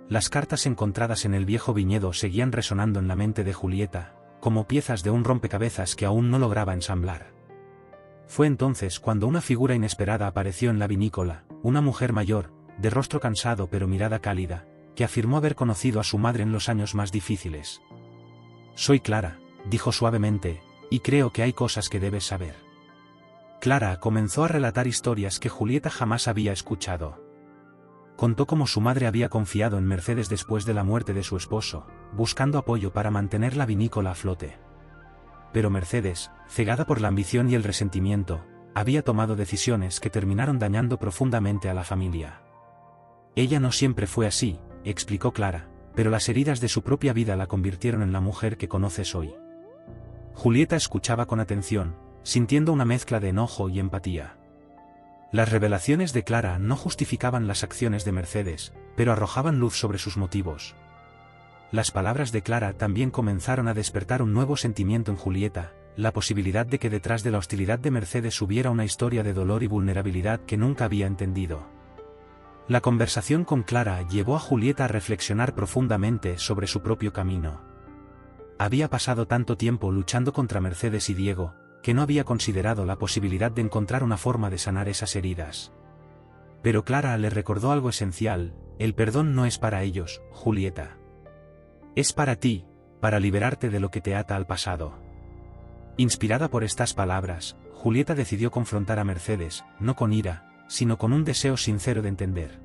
Las cartas encontradas en el viejo viñedo seguían resonando en la mente de Julieta, como piezas de un rompecabezas que aún no lograba ensamblar. Fue entonces cuando una figura inesperada apareció en la vinícola, una mujer mayor, de rostro cansado pero mirada cálida, que afirmó haber conocido a su madre en los años más difíciles. «Soy Clara», dijo suavemente, «y creo que hay cosas que debes saber». Clara comenzó a relatar historias que Julieta jamás había escuchado. Contó cómo su madre había confiado en Mercedes después de la muerte de su esposo, buscando apoyo para mantener la vinícola a flote. Pero Mercedes, cegada por la ambición y el resentimiento, había tomado decisiones que terminaron dañando profundamente a la familia. Ella no siempre fue así, explicó Clara, pero las heridas de su propia vida la convirtieron en la mujer que conoces hoy. Julieta escuchaba con atención, sintiendo una mezcla de enojo y empatía. Las revelaciones de Clara no justificaban las acciones de Mercedes, pero arrojaban luz sobre sus motivos. Las palabras de Clara también comenzaron a despertar un nuevo sentimiento en Julieta, la posibilidad de que detrás de la hostilidad de Mercedes hubiera una historia de dolor y vulnerabilidad que nunca había entendido. La conversación con Clara llevó a Julieta a reflexionar profundamente sobre su propio camino. Había pasado tanto tiempo luchando contra Mercedes y Diego, que no había considerado la posibilidad de encontrar una forma de sanar esas heridas. Pero Clara le recordó algo esencial: el perdón no es para ellos, Julieta. Es para ti, para liberarte de lo que te ata al pasado. Inspirada por estas palabras, Julieta decidió confrontar a Mercedes, no con ira, sino con un deseo sincero de entender.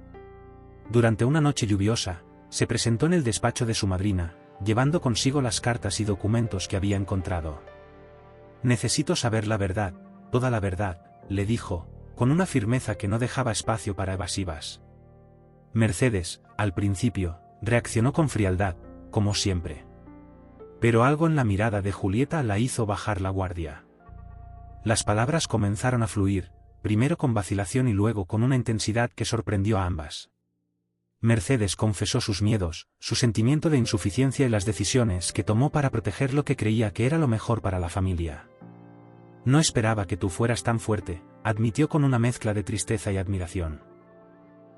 Durante una noche lluviosa, se presentó en el despacho de su madrina, llevando consigo las cartas y documentos que había encontrado. «Necesito saber la verdad, toda la verdad», le dijo, con una firmeza que no dejaba espacio para evasivas. Mercedes, al principio, reaccionó con frialdad, como siempre. Pero algo en la mirada de Julieta la hizo bajar la guardia. Las palabras comenzaron a fluir, primero con vacilación y luego con una intensidad que sorprendió a ambas. Mercedes confesó sus miedos, su sentimiento de insuficiencia y las decisiones que tomó para proteger lo que creía que era lo mejor para la familia. No esperaba que tú fueras tan fuerte, admitió con una mezcla de tristeza y admiración.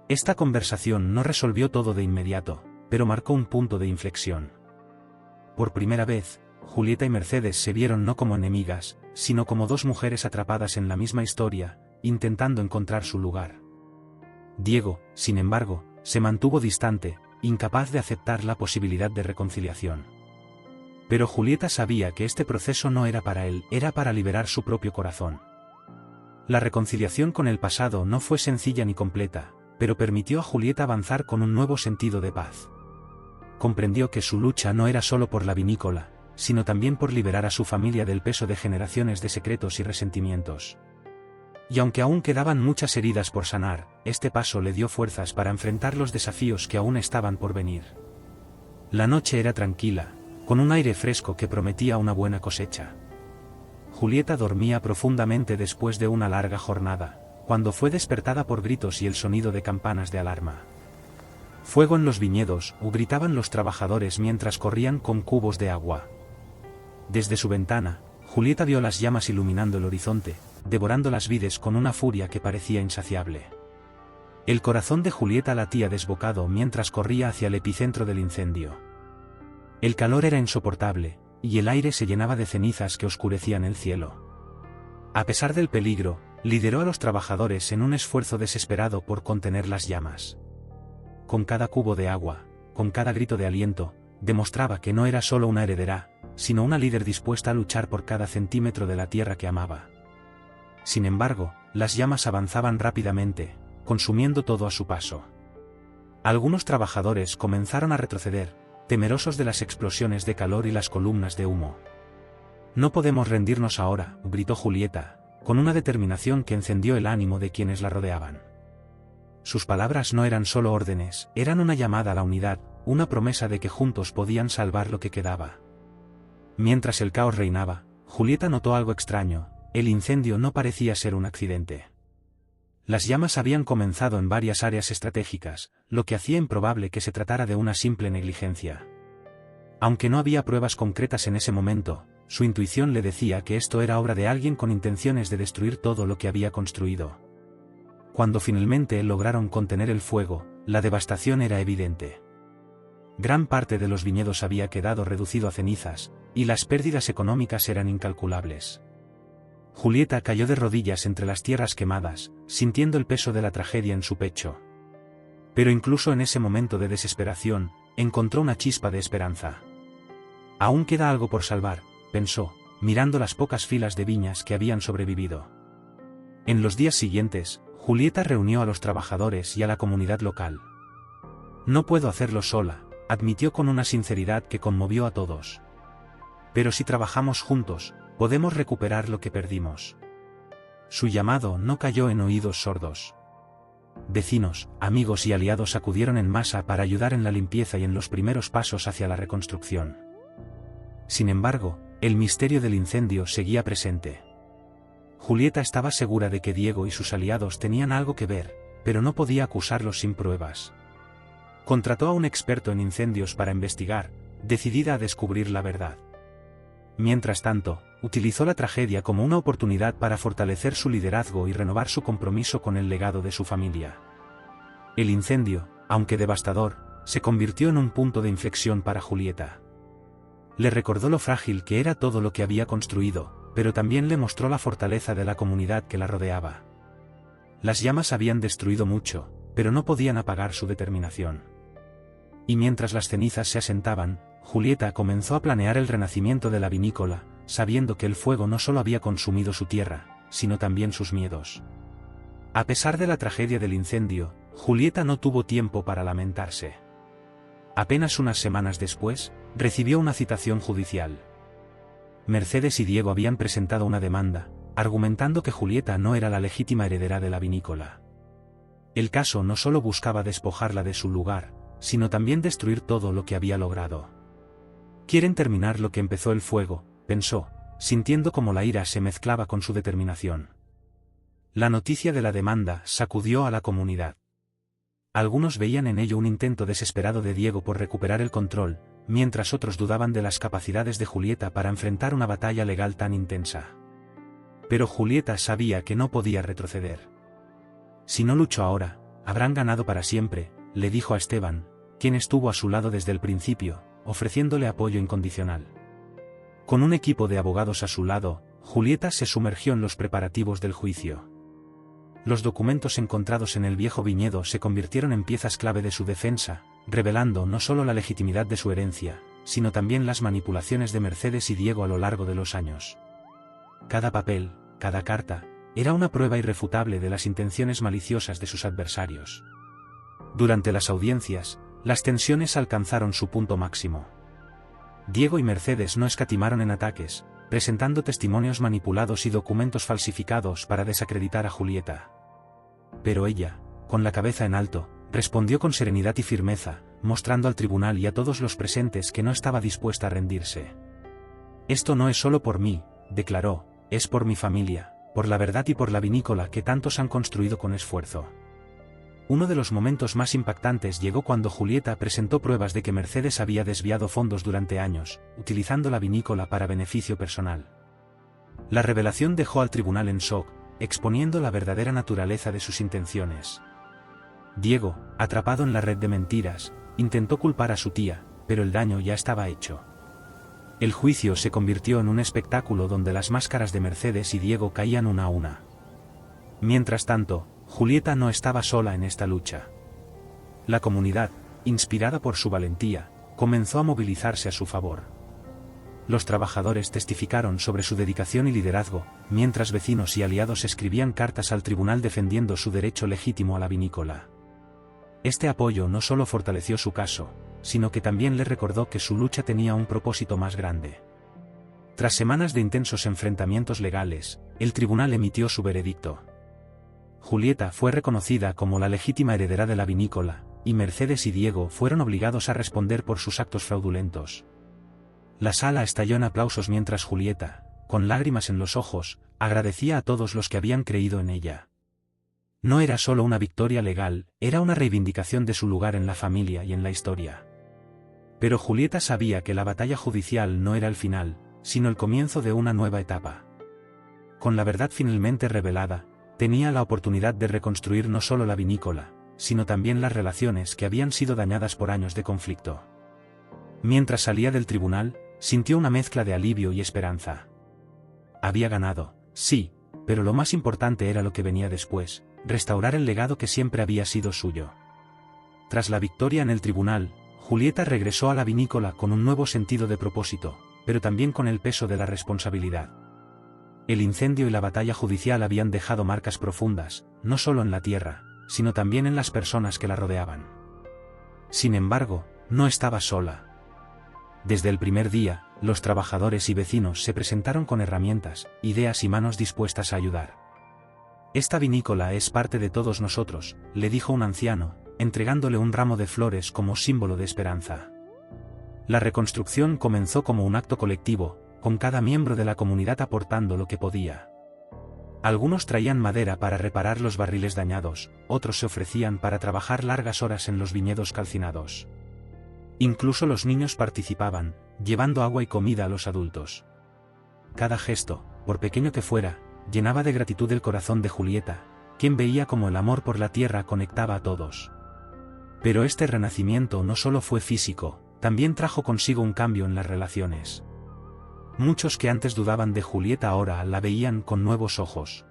Esta conversación no resolvió todo de inmediato, pero marcó un punto de inflexión. Por primera vez, Julieta y Mercedes se vieron no como enemigas, sino como dos mujeres atrapadas en la misma historia, intentando encontrar su lugar. Diego, sin embargo, se mantuvo distante, incapaz de aceptar la posibilidad de reconciliación. Pero Julieta sabía que este proceso no era para él, era para liberar su propio corazón. La reconciliación con el pasado no fue sencilla ni completa, pero permitió a Julieta avanzar con un nuevo sentido de paz. Comprendió que su lucha no era solo por la vinícola, sino también por liberar a su familia del peso de generaciones de secretos y resentimientos. Y aunque aún quedaban muchas heridas por sanar, este paso le dio fuerzas para enfrentar los desafíos que aún estaban por venir. La noche era tranquila, con un aire fresco que prometía una buena cosecha. Julieta dormía profundamente después de una larga jornada, cuando fue despertada por gritos y el sonido de campanas de alarma. Fuego en los viñedos, gritaban los trabajadores mientras corrían con cubos de agua. Desde su ventana, Julieta vio las llamas iluminando el horizonte, devorando las vides con una furia que parecía insaciable. El corazón de Julieta latía desbocado mientras corría hacia el epicentro del incendio. El calor era insoportable, y el aire se llenaba de cenizas que oscurecían el cielo. A pesar del peligro, lideró a los trabajadores en un esfuerzo desesperado por contener las llamas. Con cada cubo de agua, con cada grito de aliento, demostraba que no era solo una heredera, sino una líder dispuesta a luchar por cada centímetro de la tierra que amaba. Sin embargo, las llamas avanzaban rápidamente, consumiendo todo a su paso. Algunos trabajadores comenzaron a retroceder, temerosos de las explosiones de calor y las columnas de humo. «No podemos rendirnos ahora», gritó Julieta, con una determinación que encendió el ánimo de quienes la rodeaban. Sus palabras no eran solo órdenes, eran una llamada a la unidad, una promesa de que juntos podían salvar lo que quedaba. Mientras el caos reinaba, Julieta notó algo extraño: el incendio no parecía ser un accidente. Las llamas habían comenzado en varias áreas estratégicas, lo que hacía improbable que se tratara de una simple negligencia. Aunque no había pruebas concretas en ese momento, su intuición le decía que esto era obra de alguien con intenciones de destruir todo lo que había construido. Cuando finalmente lograron contener el fuego, la devastación era evidente. Gran parte de los viñedos había quedado reducido a cenizas, y las pérdidas económicas eran incalculables. Julieta cayó de rodillas entre las tierras quemadas, sintiendo el peso de la tragedia en su pecho. Pero incluso en ese momento de desesperación, encontró una chispa de esperanza. «Aún queda algo por salvar», pensó, mirando las pocas filas de viñas que habían sobrevivido. En los días siguientes, Julieta reunió a los trabajadores y a la comunidad local. «No puedo hacerlo sola», admitió con una sinceridad que conmovió a todos. «Pero si trabajamos juntos, podemos recuperar lo que perdimos». Su llamado no cayó en oídos sordos. Vecinos, amigos y aliados acudieron en masa para ayudar en la limpieza y en los primeros pasos hacia la reconstrucción. Sin embargo, el misterio del incendio seguía presente. Julieta estaba segura de que Diego y sus aliados tenían algo que ver, pero no podía acusarlos sin pruebas. Contrató a un experto en incendios para investigar, decidida a descubrir la verdad. Mientras tanto, utilizó la tragedia como una oportunidad para fortalecer su liderazgo y renovar su compromiso con el legado de su familia. El incendio, aunque devastador, se convirtió en un punto de inflexión para Julieta. Le recordó lo frágil que era todo lo que había construido, pero también le mostró la fortaleza de la comunidad que la rodeaba. Las llamas habían destruido mucho, pero no podían apagar su determinación. Y mientras las cenizas se asentaban, Julieta comenzó a planear el renacimiento de la vinícola, sabiendo que el fuego no solo había consumido su tierra, sino también sus miedos. A pesar de la tragedia del incendio, Julieta no tuvo tiempo para lamentarse. Apenas unas semanas después, recibió una citación judicial. Mercedes y Diego habían presentado una demanda, argumentando que Julieta no era la legítima heredera de la vinícola. El caso no solo buscaba despojarla de su lugar, sino también destruir todo lo que había logrado. «Quieren terminar lo que empezó el fuego», pensó, sintiendo como la ira se mezclaba con su determinación. La noticia de la demanda sacudió a la comunidad. Algunos veían en ello un intento desesperado de Diego por recuperar el control, mientras otros dudaban de las capacidades de Julieta para enfrentar una batalla legal tan intensa. Pero Julieta sabía que no podía retroceder. Si no lucho ahora, habrán ganado para siempre, le dijo a Esteban, quien estuvo a su lado desde el principio, ofreciéndole apoyo incondicional. Con un equipo de abogados a su lado, Julieta se sumergió en los preparativos del juicio. Los documentos encontrados en el viejo viñedo se convirtieron en piezas clave de su defensa, revelando no solo la legitimidad de su herencia, sino también las manipulaciones de Mercedes y Diego a lo largo de los años. Cada papel, cada carta, era una prueba irrefutable de las intenciones maliciosas de sus adversarios. Durante las audiencias, las tensiones alcanzaron su punto máximo. Diego y Mercedes no escatimaron en ataques, presentando testimonios manipulados y documentos falsificados para desacreditar a Julieta. Pero ella, con la cabeza en alto, respondió con serenidad y firmeza, mostrando al tribunal y a todos los presentes que no estaba dispuesta a rendirse. «Esto no es solo por mí», declaró, «es por mi familia, por la verdad y por la vinícola que tantos han construido con esfuerzo». Uno de los momentos más impactantes llegó cuando Julieta presentó pruebas de que Mercedes había desviado fondos durante años, utilizando la vinícola para beneficio personal. La revelación dejó al tribunal en shock, exponiendo la verdadera naturaleza de sus intenciones. Diego, atrapado en la red de mentiras, intentó culpar a su tía, pero el daño ya estaba hecho. El juicio se convirtió en un espectáculo donde las máscaras de Mercedes y Diego caían una a una. Mientras tanto, Julieta no estaba sola en esta lucha. La comunidad, inspirada por su valentía, comenzó a movilizarse a su favor. Los trabajadores testificaron sobre su dedicación y liderazgo, mientras vecinos y aliados escribían cartas al tribunal defendiendo su derecho legítimo a la vinícola. Este apoyo no solo fortaleció su caso, sino que también le recordó que su lucha tenía un propósito más grande. Tras semanas de intensos enfrentamientos legales, el tribunal emitió su veredicto. Julieta fue reconocida como la legítima heredera de la vinícola, y Mercedes y Diego fueron obligados a responder por sus actos fraudulentos. La sala estalló en aplausos mientras Julieta, con lágrimas en los ojos, agradecía a todos los que habían creído en ella. No era solo una victoria legal, era una reivindicación de su lugar en la familia y en la historia. Pero Julieta sabía que la batalla judicial no era el final, sino el comienzo de una nueva etapa. Con la verdad finalmente revelada, tenía la oportunidad de reconstruir no solo la vinícola, sino también las relaciones que habían sido dañadas por años de conflicto. Mientras salía del tribunal, sintió una mezcla de alivio y esperanza. Había ganado, sí, pero lo más importante era lo que venía después, restaurar el legado que siempre había sido suyo. Tras la victoria en el tribunal, Julieta regresó a la vinícola con un nuevo sentido de propósito, pero también con el peso de la responsabilidad. El incendio y la batalla judicial habían dejado marcas profundas, no solo en la tierra, sino también en las personas que la rodeaban. Sin embargo, no estaba sola. Desde el primer día, los trabajadores y vecinos se presentaron con herramientas, ideas y manos dispuestas a ayudar. «Esta vinícola es parte de todos nosotros», le dijo un anciano, entregándole un ramo de flores como símbolo de esperanza. La reconstrucción comenzó como un acto colectivo, con cada miembro de la comunidad aportando lo que podía. Algunos traían madera para reparar los barriles dañados, otros se ofrecían para trabajar largas horas en los viñedos calcinados. Incluso los niños participaban, llevando agua y comida a los adultos. Cada gesto, por pequeño que fuera, llenaba de gratitud el corazón de Julieta, quien veía cómo el amor por la tierra conectaba a todos. Pero este renacimiento no solo fue físico, también trajo consigo un cambio en las relaciones. Muchos que antes dudaban de Julieta ahora la veían con nuevos ojos.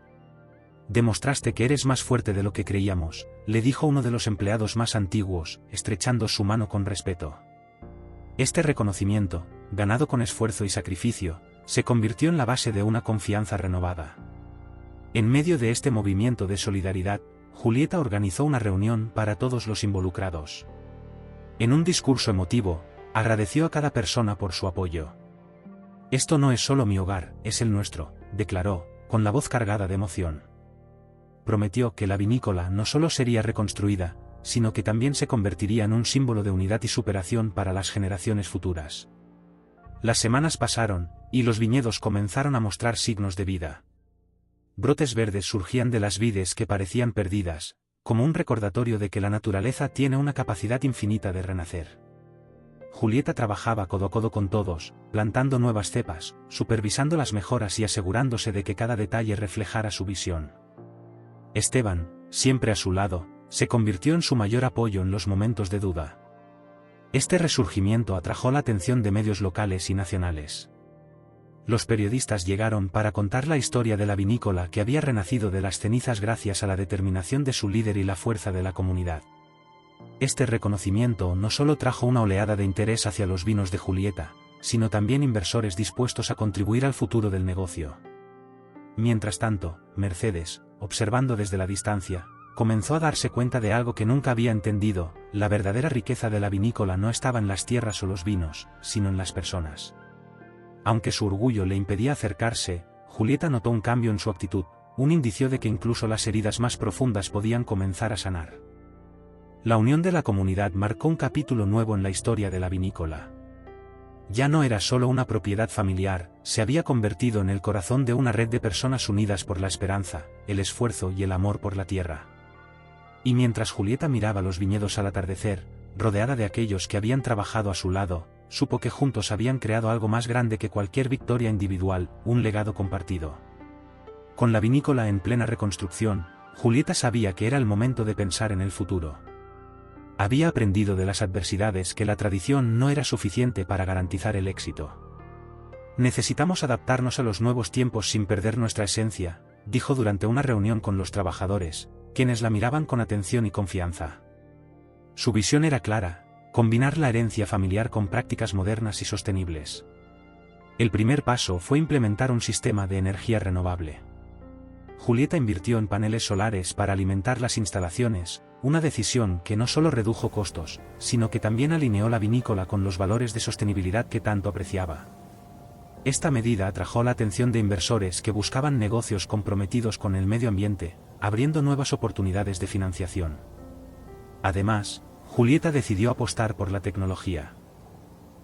«Demostraste que eres más fuerte de lo que creíamos», le dijo uno de los empleados más antiguos, estrechando su mano con respeto. Este reconocimiento, ganado con esfuerzo y sacrificio, se convirtió en la base de una confianza renovada. En medio de este movimiento de solidaridad, Julieta organizó una reunión para todos los involucrados. En un discurso emotivo, agradeció a cada persona por su apoyo. «Esto no es solo mi hogar, es el nuestro», declaró, con la voz cargada de emoción. Prometió que la vinícola no solo sería reconstruida, sino que también se convertiría en un símbolo de unidad y superación para las generaciones futuras. Las semanas pasaron, y los viñedos comenzaron a mostrar signos de vida. Brotes verdes surgían de las vides que parecían perdidas, como un recordatorio de que la naturaleza tiene una capacidad infinita de renacer. Julieta trabajaba codo a codo con todos, plantando nuevas cepas, supervisando las mejoras y asegurándose de que cada detalle reflejara su visión. Esteban, siempre a su lado, se convirtió en su mayor apoyo en los momentos de duda. Este resurgimiento atrajo la atención de medios locales y nacionales. Los periodistas llegaron para contar la historia de la vinícola que había renacido de las cenizas gracias a la determinación de su líder y la fuerza de la comunidad. Este reconocimiento no solo trajo una oleada de interés hacia los vinos de Julieta, sino también inversores dispuestos a contribuir al futuro del negocio. Mientras tanto, Mercedes, observando desde la distancia, comenzó a darse cuenta de algo que nunca había entendido: la verdadera riqueza de la vinícola no estaba en las tierras o los vinos, sino en las personas. Aunque su orgullo le impedía acercarse, Julieta notó un cambio en su actitud, un indicio de que incluso las heridas más profundas podían comenzar a sanar. La unión de la comunidad marcó un capítulo nuevo en la historia de la vinícola. Ya no era solo una propiedad familiar, se había convertido en el corazón de una red de personas unidas por la esperanza, el esfuerzo y el amor por la tierra. Y mientras Julieta miraba los viñedos al atardecer, rodeada de aquellos que habían trabajado a su lado, supo que juntos habían creado algo más grande que cualquier victoria individual, un legado compartido. Con la vinícola en plena reconstrucción, Julieta sabía que era el momento de pensar en el futuro. Había aprendido de las adversidades que la tradición no era suficiente para garantizar el éxito. Necesitamos adaptarnos a los nuevos tiempos sin perder nuestra esencia, dijo durante una reunión con los trabajadores, quienes la miraban con atención y confianza. Su visión era clara: combinar la herencia familiar con prácticas modernas y sostenibles. El primer paso fue implementar un sistema de energía renovable. Julieta invirtió en paneles solares para alimentar las instalaciones, una decisión que no solo redujo costos, sino que también alineó la vinícola con los valores de sostenibilidad que tanto apreciaba. Esta medida atrajo la atención de inversores que buscaban negocios comprometidos con el medio ambiente, abriendo nuevas oportunidades de financiación. Además, Julieta decidió apostar por la tecnología.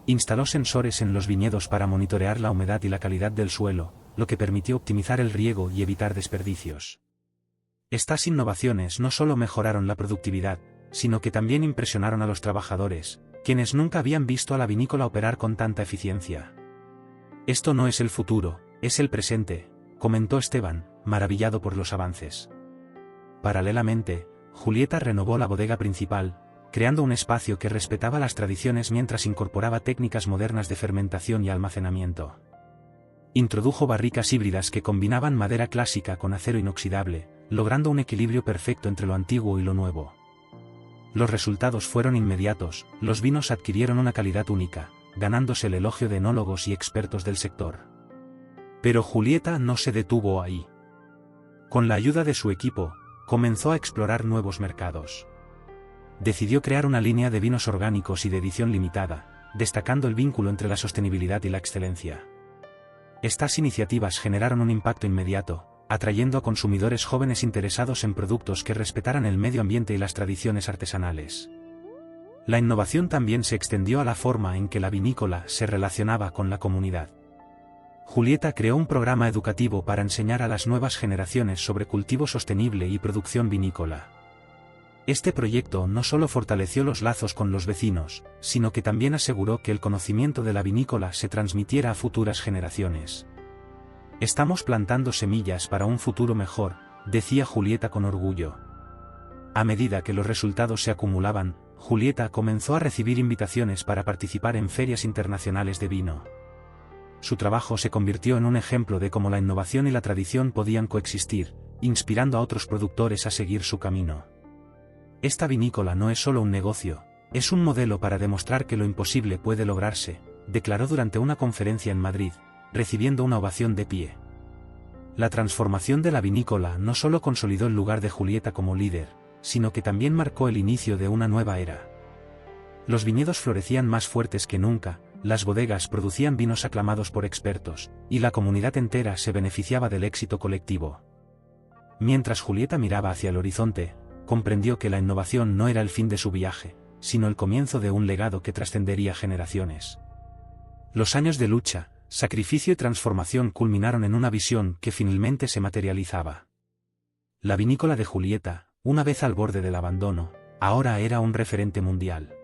Instaló sensores en los viñedos para monitorear la humedad y la calidad del suelo, lo que permitió optimizar el riego y evitar desperdicios. Estas innovaciones no solo mejoraron la productividad, sino que también impresionaron a los trabajadores, quienes nunca habían visto a la vinícola operar con tanta eficiencia. Esto no es el futuro, es el presente, comentó Esteban, maravillado por los avances. Paralelamente, Julieta renovó la bodega principal, creando un espacio que respetaba las tradiciones mientras incorporaba técnicas modernas de fermentación y almacenamiento. Introdujo barricas híbridas que combinaban madera clásica con acero inoxidable, logrando un equilibrio perfecto entre lo antiguo y lo nuevo. Los resultados fueron inmediatos: los vinos adquirieron una calidad única, ganándose el elogio de enólogos y expertos del sector. Pero Julieta no se detuvo ahí. Con la ayuda de su equipo, comenzó a explorar nuevos mercados. Decidió crear una línea de vinos orgánicos y de edición limitada, destacando el vínculo entre la sostenibilidad y la excelencia. Estas iniciativas generaron un impacto inmediato, atrayendo a consumidores jóvenes interesados en productos que respetaran el medio ambiente y las tradiciones artesanales. La innovación también se extendió a la forma en que la vinícola se relacionaba con la comunidad. Julieta creó un programa educativo para enseñar a las nuevas generaciones sobre cultivo sostenible y producción vinícola. Este proyecto no solo fortaleció los lazos con los vecinos, sino que también aseguró que el conocimiento de la vinícola se transmitiera a futuras generaciones. Estamos plantando semillas para un futuro mejor, decía Julieta con orgullo. A medida que los resultados se acumulaban, Julieta comenzó a recibir invitaciones para participar en ferias internacionales de vino. Su trabajo se convirtió en un ejemplo de cómo la innovación y la tradición podían coexistir, inspirando a otros productores a seguir su camino. Esta vinícola no es solo un negocio, es un modelo para demostrar que lo imposible puede lograrse, declaró durante una conferencia en Madrid, recibiendo una ovación de pie. La transformación de la vinícola no solo consolidó el lugar de Julieta como líder, sino que también marcó el inicio de una nueva era. Los viñedos florecían más fuertes que nunca, las bodegas producían vinos aclamados por expertos, y la comunidad entera se beneficiaba del éxito colectivo. Mientras Julieta miraba hacia el horizonte, comprendió que la innovación no era el fin de su viaje, sino el comienzo de un legado que trascendería generaciones. Los años de lucha, sacrificio y transformación culminaron en una visión que finalmente se materializaba. La vinícola de Julieta, una vez al borde del abandono, ahora era un referente mundial.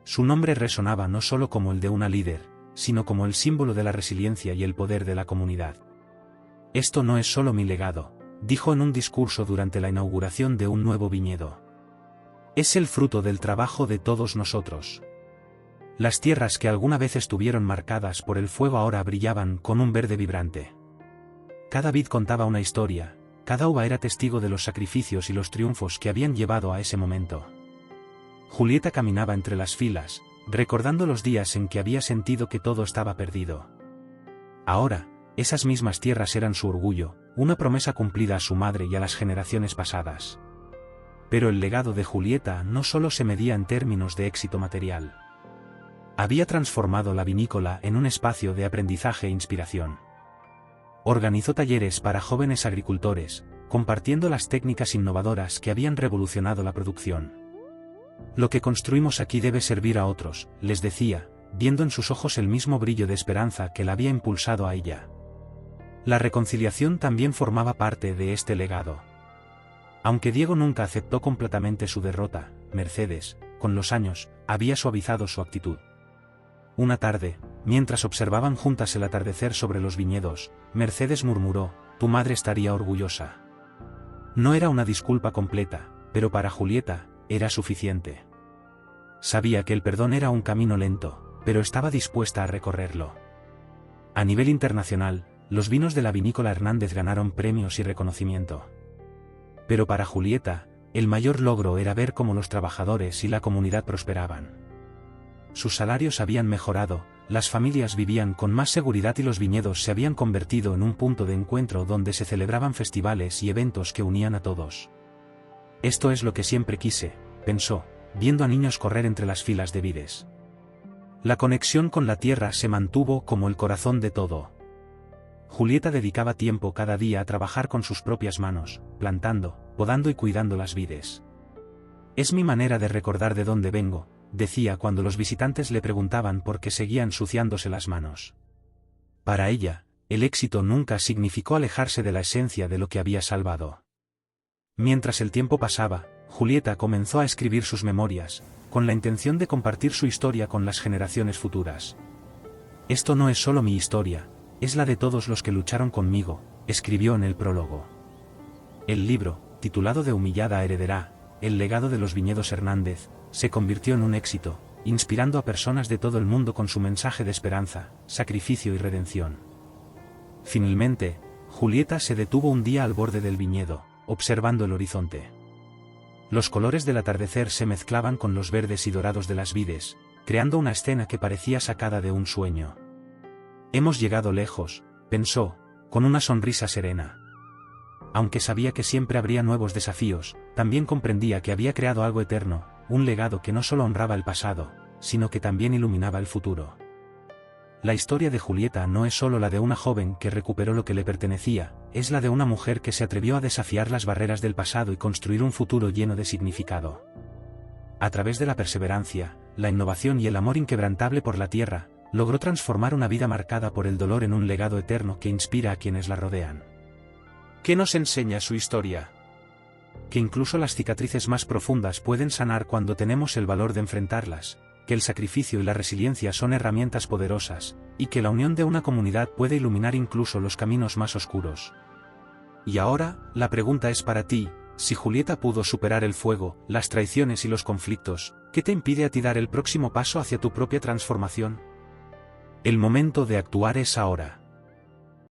Su nombre resonaba no solo como el de una líder, sino como el símbolo de la resiliencia y el poder de la comunidad. Esto no es solo mi legado, dijo en un discurso durante la inauguración de un nuevo viñedo. Es el fruto del trabajo de todos nosotros. Las tierras que alguna vez estuvieron marcadas por el fuego ahora brillaban con un verde vibrante. Cada vid contaba una historia, cada uva era testigo de los sacrificios y los triunfos que habían llevado a ese momento. Julieta caminaba entre las filas, recordando los días en que había sentido que todo estaba perdido. Ahora, esas mismas tierras eran su orgullo, una promesa cumplida a su madre y a las generaciones pasadas. Pero el legado de Julieta no solo se medía en términos de éxito material. Había transformado la vinícola en un espacio de aprendizaje e inspiración. Organizó talleres para jóvenes agricultores, compartiendo las técnicas innovadoras que habían revolucionado la producción. Lo que construimos aquí debe servir a otros, les decía, viendo en sus ojos el mismo brillo de esperanza que la había impulsado a ella. La reconciliación también formaba parte de este legado. Aunque Diego nunca aceptó completamente su derrota, Mercedes, con los años, había suavizado su actitud. Una tarde, mientras observaban juntas el atardecer sobre los viñedos, Mercedes murmuró: «Tu madre estaría orgullosa». No era una disculpa completa, pero para Julieta, era suficiente. Sabía que el perdón era un camino lento, pero estaba dispuesta a recorrerlo. A nivel internacional, los vinos de la vinícola Hernández ganaron premios y reconocimiento. Pero para Julieta, el mayor logro era ver cómo los trabajadores y la comunidad prosperaban. Sus salarios habían mejorado, las familias vivían con más seguridad y los viñedos se habían convertido en un punto de encuentro donde se celebraban festivales y eventos que unían a todos. Esto es lo que siempre quise, pensó, viendo a niños correr entre las filas de vides. La conexión con la tierra se mantuvo como el corazón de todo. Julieta dedicaba tiempo cada día a trabajar con sus propias manos, plantando, podando y cuidando las vides. Es mi manera de recordar de dónde vengo, decía cuando los visitantes le preguntaban por qué seguía ensuciándose las manos. Para ella, el éxito nunca significó alejarse de la esencia de lo que había salvado. Mientras el tiempo pasaba, Julieta comenzó a escribir sus memorias, con la intención de compartir su historia con las generaciones futuras. Esto no es solo mi historia, es la de todos los que lucharon conmigo, escribió en el prólogo. El libro, titulado De humillada a heredera, el legado de los viñedos Hernández, se convirtió en un éxito, inspirando a personas de todo el mundo con su mensaje de esperanza, sacrificio y redención. Finalmente, Julieta se detuvo un día al borde del viñedo, observando el horizonte. Los colores del atardecer se mezclaban con los verdes y dorados de las vides, creando una escena que parecía sacada de un sueño. Hemos llegado lejos, pensó, con una sonrisa serena. Aunque sabía que siempre habría nuevos desafíos, también comprendía que había creado algo eterno, un legado que no solo honraba el pasado, sino que también iluminaba el futuro. La historia de Julieta no es solo la de una joven que recuperó lo que le pertenecía, es la de una mujer que se atrevió a desafiar las barreras del pasado y construir un futuro lleno de significado. A través de la perseverancia, la innovación y el amor inquebrantable por la tierra, logró transformar una vida marcada por el dolor en un legado eterno que inspira a quienes la rodean. ¿Qué nos enseña su historia? Que incluso las cicatrices más profundas pueden sanar cuando tenemos el valor de enfrentarlas, que el sacrificio y la resiliencia son herramientas poderosas, y que la unión de una comunidad puede iluminar incluso los caminos más oscuros. Y ahora, la pregunta es para ti: si Julieta pudo superar el fuego, las traiciones y los conflictos, ¿qué te impide a ti dar el próximo paso hacia tu propia transformación? El momento de actuar es ahora.